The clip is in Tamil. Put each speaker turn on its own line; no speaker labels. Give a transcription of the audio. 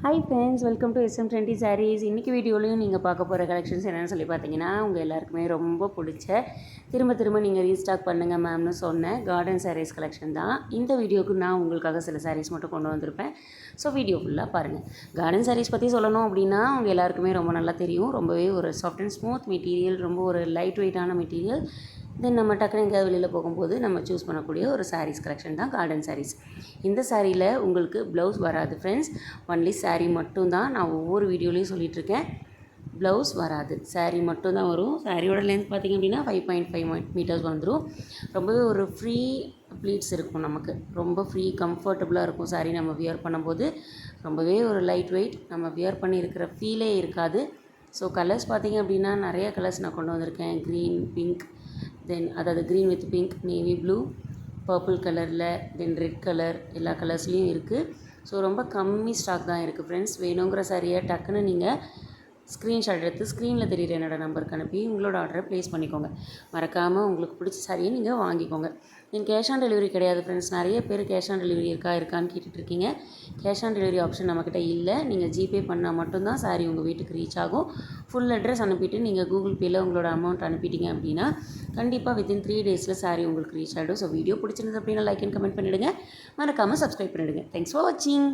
Hi friends, welcome to SM20 Sarees. இன்றைக்கி வீடியோலையும் நீங்கள் பார்க்க போகிற கலெக்ஷன்ஸ் என்னென்னு சொல்லி பார்த்தீங்கன்னா, உங்கள் எல்லாருக்குமே ரொம்ப பிடிச்ச திரும்ப நீங்கள் ரீஸ்டாக் பண்ணுங்கள் மேம்னு சொன்ன கார்டன் சாரீஸ் கலெக்ஷன் தான். இந்த வீடியோவுக்கு நான் உங்களுக்காக சில சாரீஸ் மட்டும் கொண்டு வந்திருப்பேன். ஸோ வீடியோ ஃபுல்லாக பாருங்கள். கார்டன் சாரீஸ் பற்றி சொல்லணும் அப்படின்னா உங்கள் எல்லாருக்குமே ரொம்ப நல்லா தெரியும். ரொம்பவே ஒரு சாஃப்ட் அண்ட் ஸ்மூத் மெட்டீரியல், ரொம்ப ஒரு லைட் வெயிட்டான மெட்டீரியல். தென் நம்ம டக்குனு எங்கேயாவது வெளியில் போகும்போது நம்ம சூஸ் பண்ணக்கூடிய ஒரு சாரீஸ் கலெக்ஷன் தான் கார்டன் சாரீஸ். இந்த சாரியில் உங்களுக்கு ப்ளவுஸ் வராது ஃப்ரெண்ட்ஸ், ஒன்லி சாரீ மட்டும்தான். நான் ஒவ்வொரு வீடியோலையும் சொல்லிகிட்ருக்கேன், ப்ளவுஸ் வராது, சாரீ மட்டும்தான் வரும். சாரியோட லென்த் பார்த்திங்க அப்படின்னா 5.5 மீட்டர்ஸ் வந்துடும். ரொம்பவே ஒரு ஃப்ரீ ப்ளீட்ஸ் இருக்கும், நமக்கு ரொம்ப ஃப்ரீ கம்ஃபர்டபுளாக இருக்கும். சாரீ நம்ம வியர் பண்ணும்போது ரொம்பவே ஒரு லைட் வெயிட், நம்ம வியர் பண்ணியிருக்கிற ஃபீலே இருக்காது. ஸோ கலர்ஸ் பார்த்திங்க அப்படின்னா நிறைய கலர்ஸ் நான் கொண்டு வந்திருக்கேன். க்ரீன், பிங்க், தென் அதாவது green with pink, navy blue, purple கலரில், தென் ரெட் கலர், எல்லா கலர்ஸ்லேயும் இருக்குது. ஸோ ரொம்ப கம்மி ஸ்டாக் தான் இருக்குது ஃப்ரெண்ட்ஸ். வேணுங்கிற சாரியை டக்குன்னு நீங்கள் ஸ்க்ரீன்ஷாட் எடுத்து ஸ்க்ரீனில் தெரியுற என்னோடய நம்பருக்கு அனுப்பி உங்களோட ஆர்டரை ப்ளேஸ் பண்ணிக்கோங்க. மறக்காமல் உங்களுக்கு பிடிச்ச சாரியை நீங்கள் வாங்கிக்கோங்க. தென் கேஷ் ஆன் டெலிவரி கிடையாது ஃப்ரெண்ட்ஸ். நிறைய பேர் கேஷ் ஆன் டெலிவரி இருக்கான்னு கேட்டுட்ருக்கீங்க. கேஷ் ஆன் டெலிவரி ஆப்ஷன் நம்மக்கிட்ட இல்லை. நீங்கள் ஜிபே பண்ணால் மட்டும்தான் சாரி உங்கள் வீட்டுக்கு ரீச் ஆகும். ஃபுல் அட்ரஸ் அனுப்பிட்டு நீங்கள் கூகுள் பேயில் உங்களோட அமௌண்ட் அனுப்பிட்டீங்க அப்படின்னா கண்டிப்பாக வித்தின் 3 டேஸில் சாரி உங்களுக்கு ரீச் ஆகிடும். ஸோ வீடியோ பிடிச்சிருந்தது அப்படின்னா லைக் அண்ட் கமெண்ட் பண்ணிவிடுங்க. மறக்காமல் சப்ஸ்கிரைப் பண்ணிவிடுங்க. தேங்க்ஸ் ஃபார் வாட்சிங்.